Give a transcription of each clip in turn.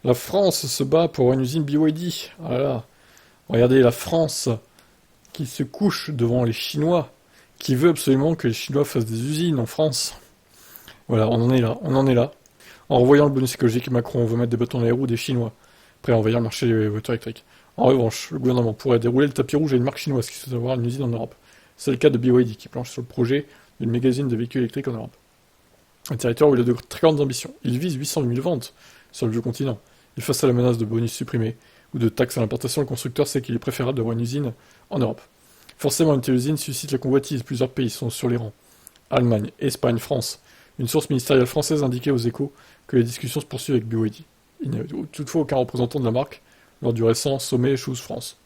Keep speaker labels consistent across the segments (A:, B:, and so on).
A: La France se bat pour une usine BYD. Voilà. Regardez la France qui se couche devant les Chinois, qui veut absolument que les Chinois fassent des usines en France. Voilà, on en est là, on en est là. En revoyant le bonus écologique, Macron veut mettre des bâtons dans les roues des Chinois, prêt à envahir le marché des voitures électriques. En revanche, le gouvernement pourrait dérouler le tapis rouge à une marque chinoise qui souhaite avoir une usine en Europe. C'est le cas de BYD qui planche sur le projet d'une méga usine de véhicules électriques en Europe. Un territoire où il a de très grandes ambitions. Il vise 800 000 ventes sur le vieux continent. Et face à la menace de bonus supprimés ou de taxes à l'importation, le constructeur sait qu'il est préférable d'avoir une usine en Europe. Forcément, une telle usine suscite la convoitise. Plusieurs pays sont sur les rangs. Allemagne, Espagne, France. Une source ministérielle française indiquait aux Échos que les discussions se poursuivent avec BYD. Il n'y a toutefois aucun représentant de la marque lors du récent sommet Choose France.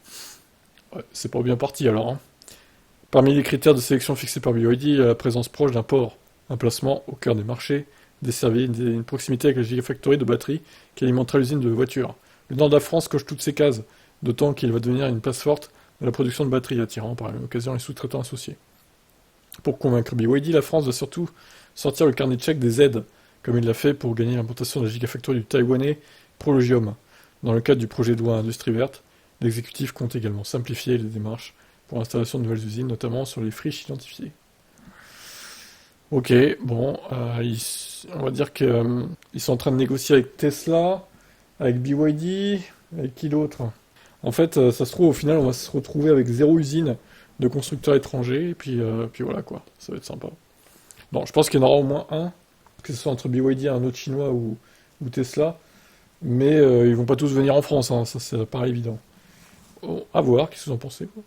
A: Ouais, c'est pas bien parti alors, hein. Parmi les critères de sélection fixés par BYD, il y a la présence proche d'un port, un placement au cœur des marchés, desservi, une proximité avec la gigafactory de batteries qui alimentera l'usine de voitures. Le nord de la France coche toutes ces cases, d'autant qu'il va devenir une place forte de la production de batteries, attirant par la même occasion les sous-traitants associés. Pour convaincre BYD, la France va surtout sortir le carnet de chèques des aides, comme il l'a fait pour gagner l'implantation de la gigafactory du taïwanais Prologium. Dans le cadre du projet de loi Industrie verte, l'exécutif compte également simplifier les démarches pour l'installation de nouvelles usines, notamment sur les friches identifiées. Ok, bon, on va dire qu'ils sont en train de négocier avec Tesla, avec BYD, avec qui d'autre? En fait, ça se trouve, au final, on va se retrouver avec zéro usine de constructeurs étrangers, et puis voilà quoi, ça va être sympa. Non, je pense qu'il y en aura au moins un, que ce soit entre BYD et un autre chinois ou Tesla, mais ils vont pas tous venir en France, hein, ça paraît évident. Bon, à voir, qu'est-ce que vous en pensez, quoi.